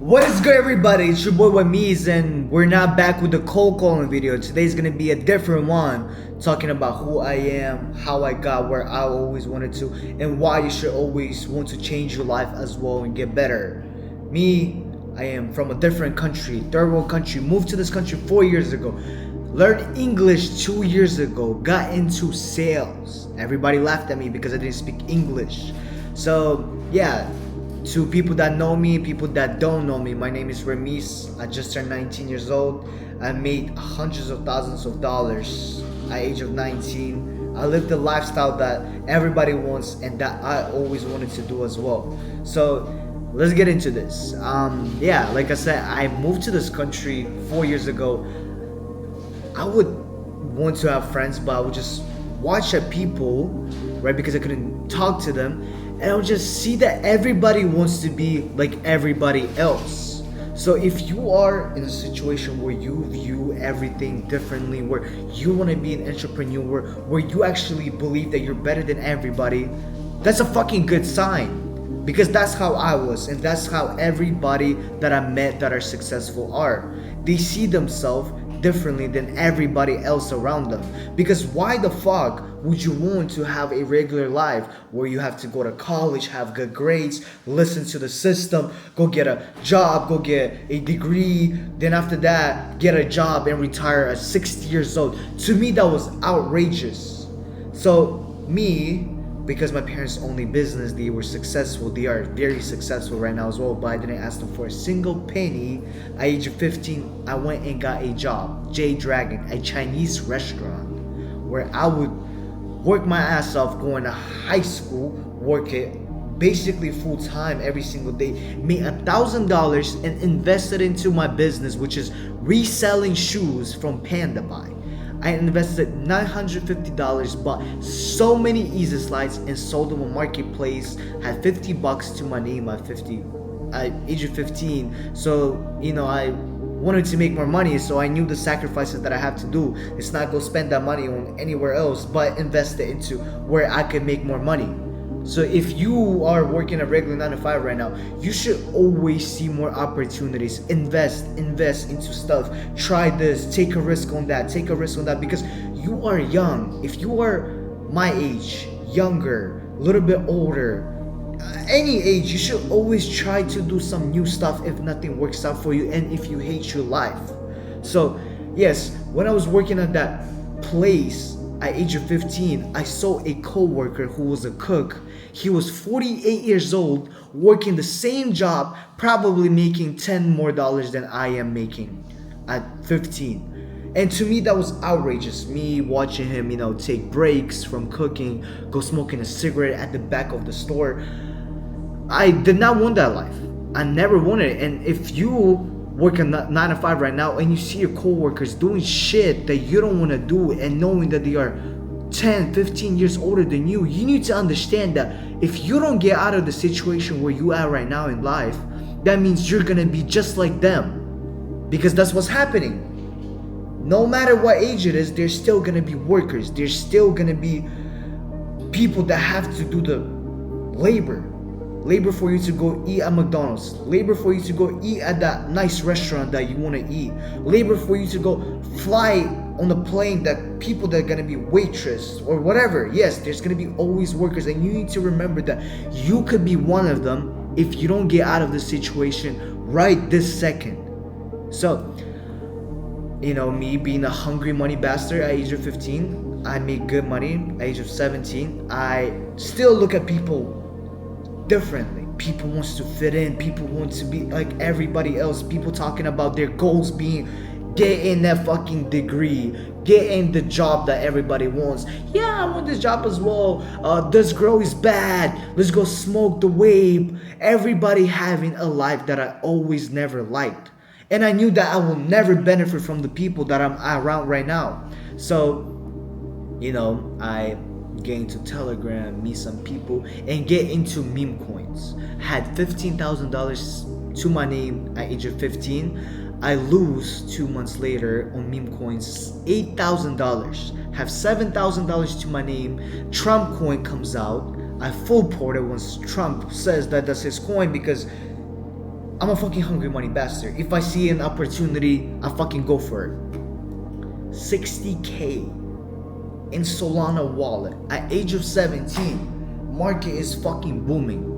What is good, everybody? It's your boy Ramis, and we're not back with the cold calling video. Today's gonna be a different one, talking about who I am, how I got where I always wanted to, and why you should always want to change your life as well and get better. Me, I am from a different country, third world country, moved to this country 4 years ago, learned English 2 years ago, got into sales. Everybody laughed at me because I didn't speak English. So, yeah. To people that know me, people that don't know me, my name is Ramis. I just turned 19 years old. I made hundreds of thousands of dollars at age of 19. I lived the lifestyle that everybody wants and that I always wanted to do as well. So let's get into this. Like I said, I moved to this country 4 years ago. I would want to have friends, but I would just watch at people, right? Because I couldn't talk to them. And I'll just see that everybody wants to be like everybody else. So if you are in a situation where you view everything differently, where you want to be an entrepreneur, where you actually believe that you're better than everybody, that's a fucking good sign. Because that's how I was, and that's how everybody that I met that are successful are. They see themselves differently than everybody else around them. Because why the fuck would you want to have a regular life where you have to go to college, have good grades, listen to the system, go get a job, go get a degree, then after that get a job and retire at 60 years old? To me, that was outrageous. So me, because my parents owned a business, they were successful. They are very successful right now as well, but I didn't ask them for a single penny. At age of 15, I went and got a job, J Dragon, a Chinese restaurant, where I would work my ass off, going to high school, work it basically full time every single day, made $1,000 and invested into my business, which is reselling shoes from Panda Buy. I invested $950, bought so many easy slides and sold them on marketplace. Had $50 to my name at age of 15. So I wanted to make more money, so I knew the sacrifices that I have to do. It's not go spend that money on anywhere else, but invest it into where I could make more money. So if you are working a regular 9 to 5 right now, you should always see more opportunities. Invest into stuff. Try this, take a risk on that, because you are young. If you are my age, younger, a little bit older, any age, you should always try to do some new stuff if nothing works out for you and if you hate your life. So yes, when I was working at that place at age of 15, I saw a co-worker who was a cook. He was 48 years old, working the same job, probably making $10 more than I am making at 15. And to me, that was outrageous. Me watching him, take breaks from cooking, go smoking a cigarette at the back of the store. I did not want that life. I never wanted it. And if you work a 9 to 5 right now and you see your coworkers doing shit that you don't want to do, and knowing that they are 10, 15 years older than you, you need to understand that if you don't get out of the situation where you are right now in life, that means you're gonna be just like them. Because that's what's happening. No matter what age it is, there's still gonna be workers. There's still gonna be people that have to do the labor for you to go eat at McDonald's, labor for you to go eat at that nice restaurant that you want to eat, labor for you to go fly on the plane, that people that are going to be waitress or whatever. Yes, there's going to be always workers, and you need to remember that you could be one of them if you don't get out of the situation right this second. So me being a hungry money bastard at age of 15, I make good money. At age of 17, I still look at people differently. People wants to fit in. People want to be like everybody else. People talking about their goals being getting that fucking degree, getting the job that everybody wants. Yeah, I want this job as well. This girl is bad. Let's go smoke the vape. Everybody having a life that I always never liked. And I knew that I will never benefit from the people that I'm around right now. So, I get into Telegram, meet some people, and get into meme coins. Had $15,000 to my name at age of 15. I lose 2 months later on meme coins $8,000. Have $7,000 to my name. Trump coin comes out. I full port it once Trump says that that's his coin, because I'm a fucking hungry money bastard. If I see an opportunity, I fucking go for it. 60K in Solana wallet at age of 17. Market is fucking booming.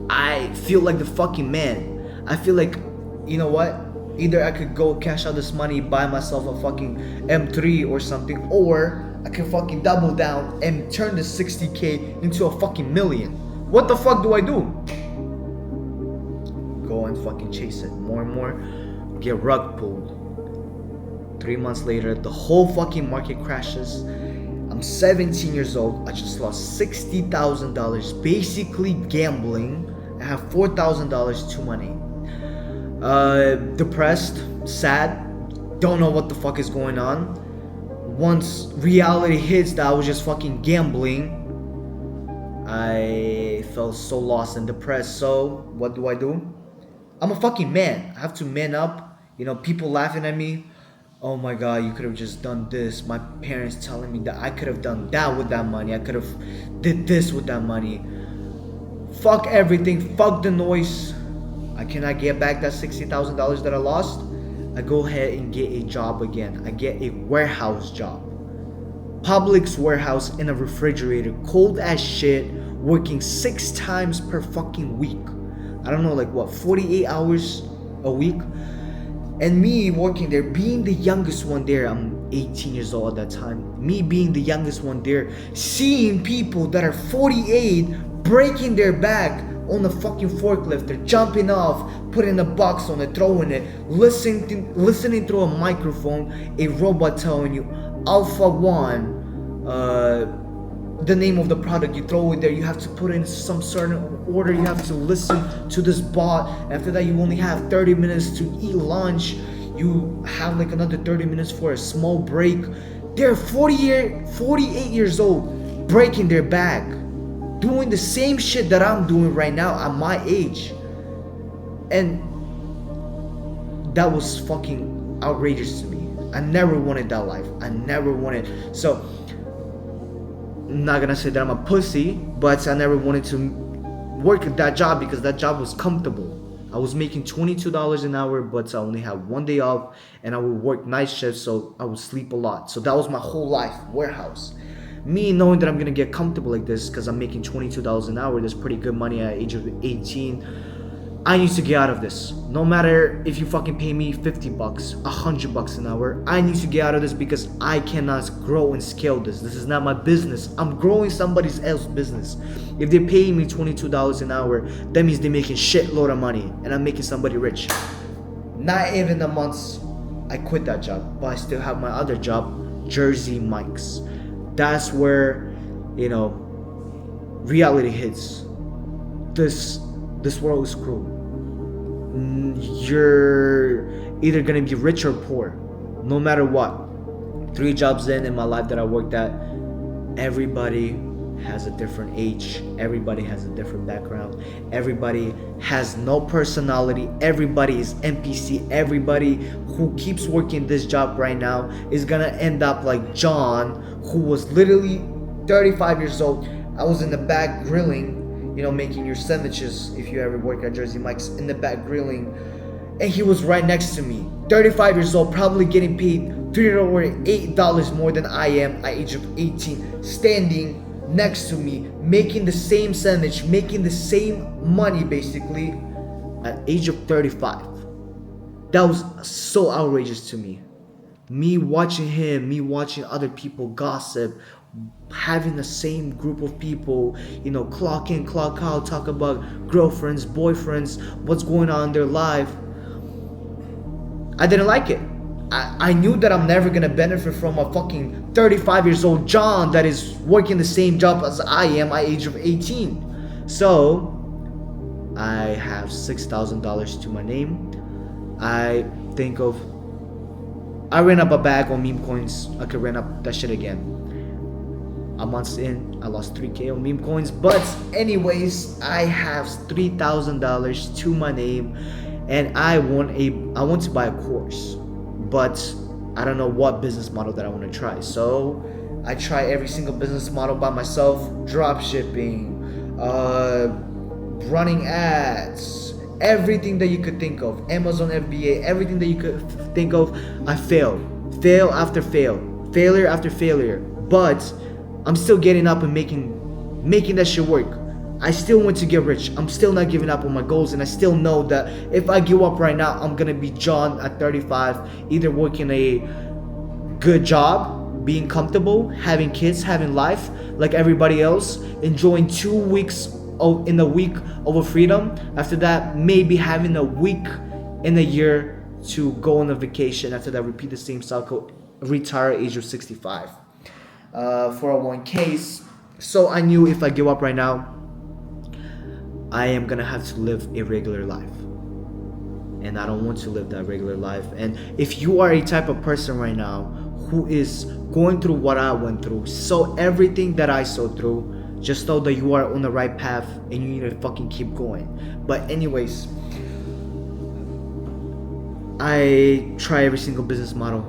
I feel like the fucking man. I feel like, you know what? Either I could go cash out this money, buy myself a fucking M3 or something, or I can fucking double down and turn the 60K into a fucking million. What the fuck do I do? Go and fucking chase it more and more. Get rug pulled. 3 months later, the whole fucking market crashes. I'm 17 years old. I just lost $60,000 basically gambling. I have $4,000 to my name. Depressed, sad, don't know what the fuck is going on. Once reality hits that I was just fucking gambling, I felt so lost and depressed. So what do? I'm a fucking man. I have to man up. You know, people laughing at me. Oh my god, you could have just done this. My parents telling me that I could have done that with that money. I could have did this with that money. Fuck everything. Fuck the noise. I cannot get back that $60,000 that I lost. I go ahead and get a job again. I get a warehouse job. Publix warehouse in a refrigerator. Cold as shit. Working 6 times per fucking week. I don't know, like what, 48 hours a week? And me working there, being the youngest one there, I'm 18 years old at that time. Me being the youngest one there, seeing people that are 48 breaking their back on the fucking forklift. They're jumping off, putting a box on it, throwing it, listening through a microphone, a robot telling you Alpha 1, the name of the product, you throw it there, you have to put in some certain order, you have to listen to this bot. After that, you only have 30 minutes to eat lunch, you have like another 30 minutes for a small break. They're 48 years old, breaking their back, doing the same shit that I'm doing right now at my age. And that was fucking outrageous to me. I never wanted that life. I never wanted. So I'm not gonna say that I'm a pussy, but I never wanted to work at that job because that job was comfortable. I was making $22 an hour, but I only had 1 day off, and I would work night shifts, so I would sleep a lot. So that was my whole life, warehouse. Me knowing that I'm gonna get comfortable like this because I'm making $22 an hour, that's pretty good money at age of 18. I need to get out of this. No matter if you fucking pay me 50 bucks, 100 bucks an hour, I need to get out of this because I cannot grow and scale this. This is not my business. I'm growing somebody else's business. If they're paying me $22 an hour, that means they're making shitload of money and I'm making somebody rich. Not even a month, I quit that job, but I still have my other job, Jersey Mike's. That's where, you know, reality hits. This world is cruel. You're either gonna be rich or poor, no matter what. 3 jobs in my life that I worked at, everybody has a different age, everybody has a different background, everybody has no personality, everybody is NPC. Everybody who keeps working this job right now is gonna end up like John, who was literally 35 years old. I was in the back grilling, you know, making your sandwiches if you ever work at Jersey Mike's, in the back grilling, and he was right next to me, 35 years old, probably getting paid $3 or $8 more than I am at age of 18, standing next to me, making the same sandwich, making the same money basically at age of 35. That was so outrageous to me. Me watching him, me watching other people gossip, having the same group of people, you know, clock in, clock out, talk about girlfriends, boyfriends, what's going on in their life. I didn't like it. I knew that I'm never gonna benefit from a fucking 35 years old John that is working the same job as I am at age of 18. So I have $6,000 to my name. I ran up a bag on meme coins. I could run up that shit again. A month in, I lost 3K on meme coins. But anyways, I have $3,000 to my name, and I want to buy a course, but I don't know what business model that I want to try. So I try every single business model by myself: drop shipping, running ads, everything that you could think of, Amazon FBA, everything that you could think of. I failed, fail after fail, failure after failure, but I'm still getting up and making that shit work. I still want to get rich. I'm still not giving up on my goals, and I still know that if I give up right now, I'm gonna be John at 35, either working a good job, being comfortable, having kids, having life like everybody else, enjoying 2 weeks in a week of freedom. After that, maybe having a week in a year to go on a vacation. After that, repeat the same cycle, retire at age of 65. 401ks. So I knew if I give up right now, I am gonna have to live a regular life, and I don't want to live that regular life. And if you are a type of person right now who is going through what I went through, so everything that I saw through, just know that you are on the right path and you need to fucking keep going. But anyways, I try every single business model,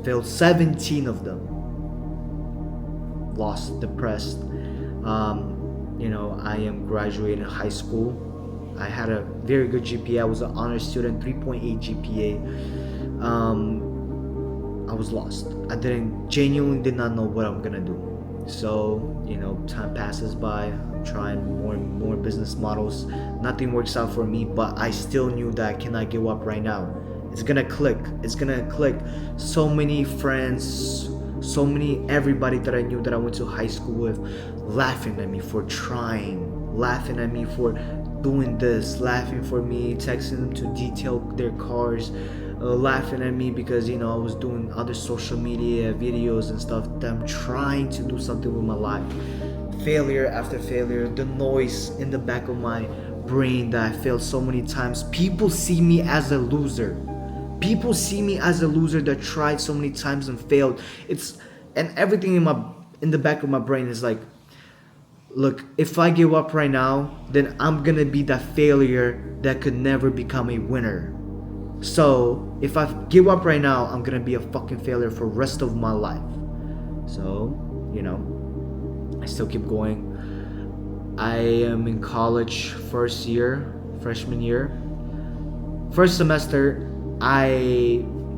failed 17 of them, lost, depressed. I am graduating high school. I had a very good GPA. I was an honor student, 3.8 GPA. I was lost. I genuinely did not know what I'm gonna do. So, time passes by. I'm trying more and more business models. Nothing works out for me, but I still knew that I cannot give up right now. It's gonna click. It's gonna click. So many friends, everybody that I knew that I went to high school with, laughing at me for trying, laughing at me for doing this, laughing for me, texting them to detail their cars, laughing at me because I was doing other social media videos and stuff. That I'm trying to do something with my life. Failure after failure, the noise in the back of my brain that I failed so many times. People see me as a loser. People see me as a loser that tried so many times and failed. And everything in the back of my brain is like, look, if I give up right now, then I'm gonna be that failure that could never become a winner. So if I give up right now, I'm gonna be a fucking failure for the rest of my life. So, I still keep going. I am in college, freshman year. First semester,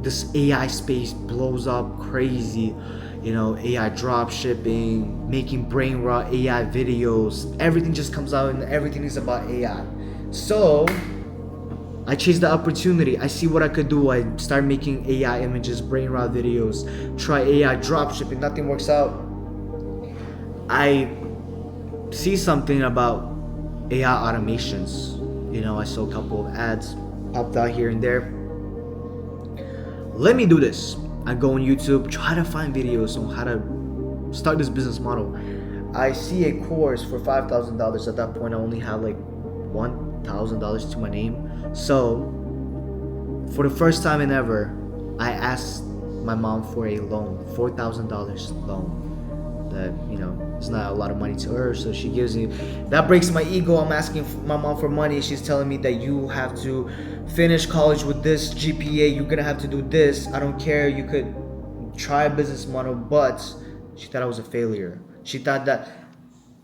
this AI space blows up crazy. AI drop shipping, making brain rot AI videos. Everything just comes out and everything is about AI. So I chased the opportunity. I see what I could do. I start making AI images, brain rot videos, try AI drop shipping. Nothing works out. I see something about AI automations. I saw a couple of ads popped out here and there. Let me do this. I go on YouTube, try to find videos on how to start this business model. I see a course for $5,000. At that point, I only had like $1,000 to my name. So, for the first time in ever, I asked my mom for a loan, $4,000 loan. That it's not a lot of money to her, so she gives me. That breaks my ego. I'm asking my mom for money. She's telling me that you have to finish college with this GPA. You're gonna have to do this. I don't care. You could try a business model, but she thought I was a failure. She thought that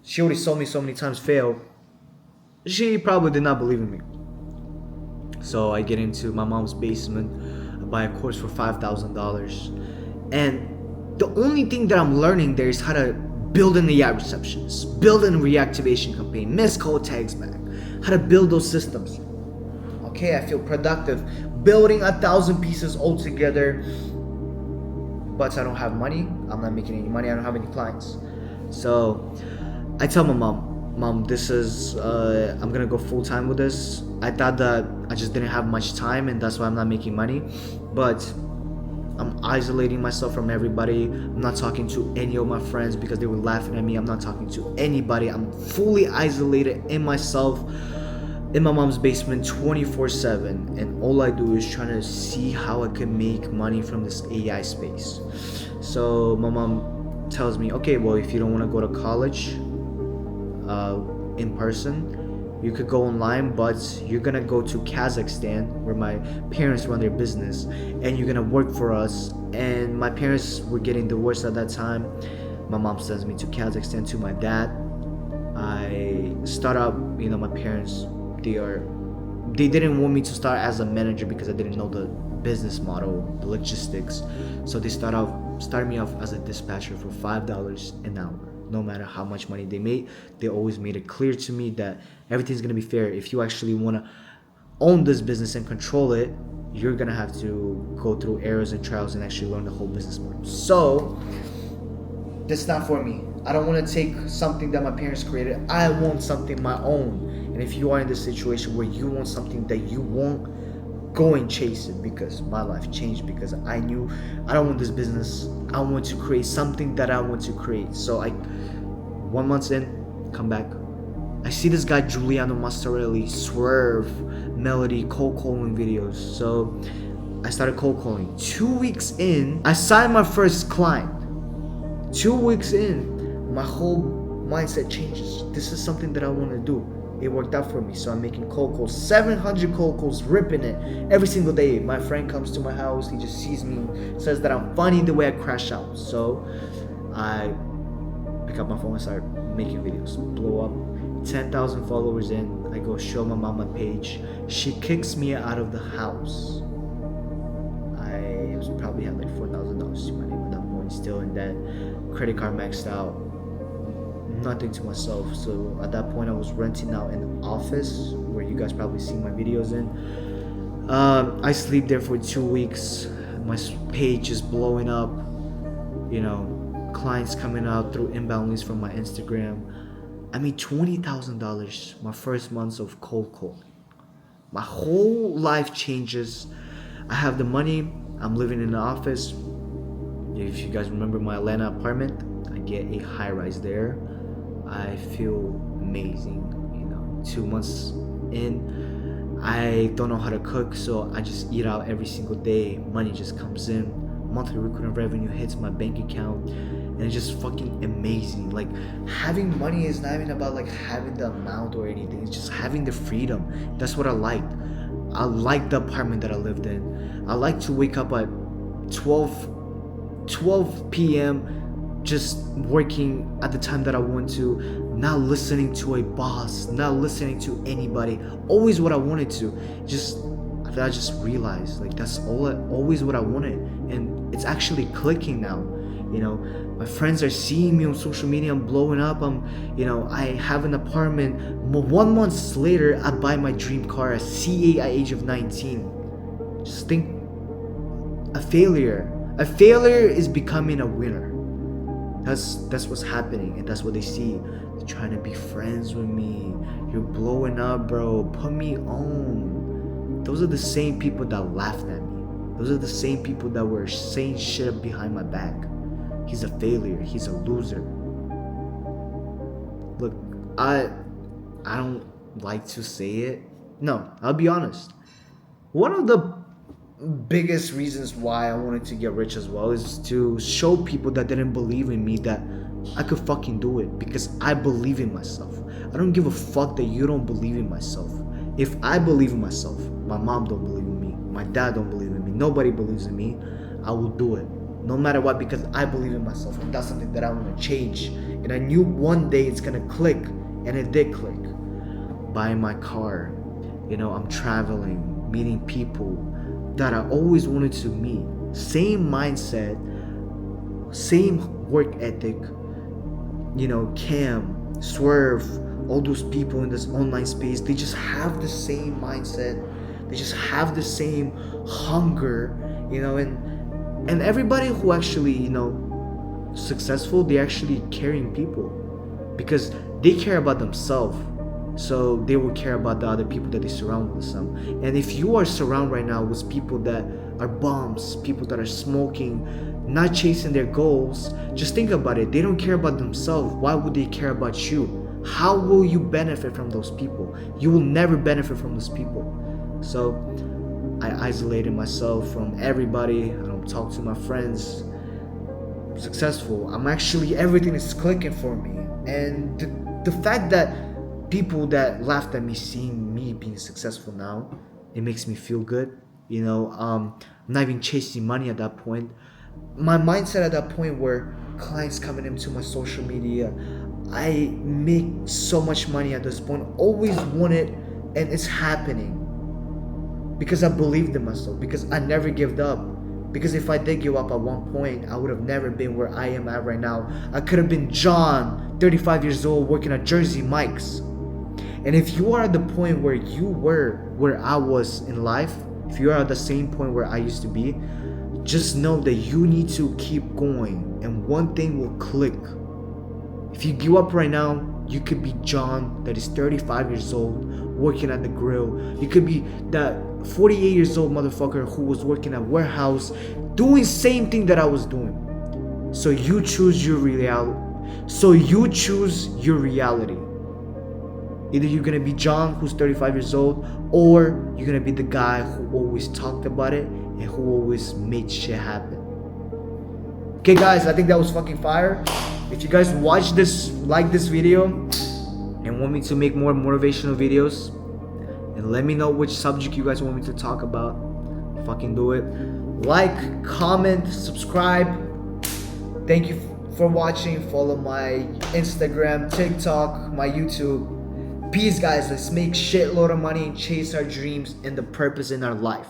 she already saw me so many times fail. She probably did not believe in me. So I get into my mom's basement, I buy a course for $5,000, and the only thing that I'm learning there is how to build an AI receptionist, build a reactivation campaign, miss call tags back, how to build those systems. Okay, I feel productive, building 1,000 pieces all together, but I don't have money. I'm not making any money. I don't have any clients. So I tell my mom, this is, I'm gonna go full time with this. I thought that I just didn't have much time and that's why I'm not making money, but I'm isolating myself from everybody. I'm not talking to any of my friends because they were laughing at me. I'm not talking to anybody. I'm fully isolated in myself, in my mom's basement 24/7, and all I do is trying to see how I can make money from this AI space. So my mom tells me, okay, well, if you don't want to go to college in person, you could go online, but you're gonna go to Kazakhstan where my parents run their business, and you're gonna work for us. And my parents were getting divorced at that time. My mom sends me to Kazakhstan to my dad. I start out, my parents, they didn't want me to start as a manager because I didn't know the business model, the logistics. So they started me off as a dispatcher for $5 an hour. No matter how much money they made, they always made it clear to me that everything's gonna be fair. If you actually wanna own this business and control it, you're gonna have to go through errors and trials and actually learn the whole business model. So that's not for me. I don't want to take something that my parents created. I want something my own. And if you are in this situation where you want something that you want, go and chase it, because my life changed because I knew I don't want this business. I want to create something that I want to create. So 1 month in, come back. I see this guy Giuliano Massarelli, Swerve, Melody, cold calling videos. So I started cold calling. 2 weeks in, I signed my first client. 2 weeks in, my whole mindset changes. This is something that I want to do. It worked out for me. So I'm making cold calls, 700 cold calls, ripping it every single day. My friend comes to my house, he just sees me, says that I'm funny the way I crash out. So I pick up my phone and start making videos, blow up. 10,000 followers in, I go show my mom my page. She kicks me out of the house. I probably had like $4,000 to my name at that point, still in debt, credit card maxed out, nothing to myself. So at that point I was renting out an office where you guys probably see my videos in. I sleep there for 2 weeks. My page is blowing up, clients coming out through inbound leads from my Instagram. I made $20,000 my first months of cold calling. My whole life changes. I have the money. I'm living in the office. If you guys remember my Atlanta apartment, I get a high rise there. I feel amazing. 2 months in, I don't know how to cook, so I just eat out every single day. Money just comes in. Monthly recurring revenue hits my bank account. And it's just fucking amazing. Like, having money is not even about like having the amount or anything. It's just having the freedom. That's what I liked. I liked the apartment that I lived in. I like to wake up at 12 p.m. just working at the time that I want to, not listening to a boss, not listening to anybody. Always what I wanted to. I just realized like that's always what I wanted, and it's actually clicking now. My friends are seeing me on social media. I'm blowing up. I have an apartment. 1 month later, I buy my dream car, a C8 at age of 19. Just think, a failure is becoming a winner. That's what's happening, and that's what they see. They're trying to be friends with me. You're blowing up, bro. Put me on. Those are the same people that laughed at me. Those are the same people that were saying shit behind my back. He's a failure. He's a loser. Look, I don't like to say it. No, I'll be honest. One of the biggest reasons why I wanted to get rich as well is to show people that didn't believe in me that I could fucking do it, because I believe in myself. I don't give a fuck that you don't believe in myself. If I believe in myself, my mom don't believe in me, my dad don't believe in me, nobody believes in me, I will do it. No matter what, because I believe in myself, and that's something that I want to change. And I knew one day it's gonna click, and it did click. Buying my car, I'm traveling, meeting people that I always wanted to meet. Same mindset, same work ethic. Cam, Swerve, all those people in this online space, they just have the same mindset. They just have the same hunger, and everybody who actually, successful, they're actually caring people, because they care about themselves. So they will care about the other people that they surround with them. And if you are surrounded right now with people that are bums, people that are smoking, not chasing their goals, just think about it. They don't care about themselves. Why would they care about you? How will you benefit from those people? You will never benefit from those people. So I isolated myself from everybody. I don't talk to my friends. I'm successful. Everything is clicking for me. And the fact that people that laughed at me seeing me being successful now, it makes me feel good. I'm not even chasing money at that point. My mindset at that point where clients coming into my social media, I make so much money at this point. Always wanted, and it's happening. because I believed in myself, because I never gave up. Because if I did give up at one point, I would have never been where I am at right now. I could have been John, 35 years old, working at Jersey Mike's. And if you are at the point where you were where I was in life, if you are at the same point where I used to be, just know that you need to keep going, and one thing will click. If you give up right now, you could be John that is 35 years old working at the grill. You could be that 48 years old motherfucker who was working at warehouse doing same thing that I was doing. So you choose your reality. Either you're gonna be John who's 35 years old, or you're gonna be the guy who always talked about it and who always made shit happen. Okay guys, I think that was fucking fire. If you guys watch this, like this video, and want me to make more motivational videos, and let me know which subject you guys want me to talk about, fucking do it. Like, comment, subscribe. Thank you for watching. Follow my Instagram, TikTok, my YouTube. Peace guys, let's make shitload of money and chase our dreams and the purpose in our life.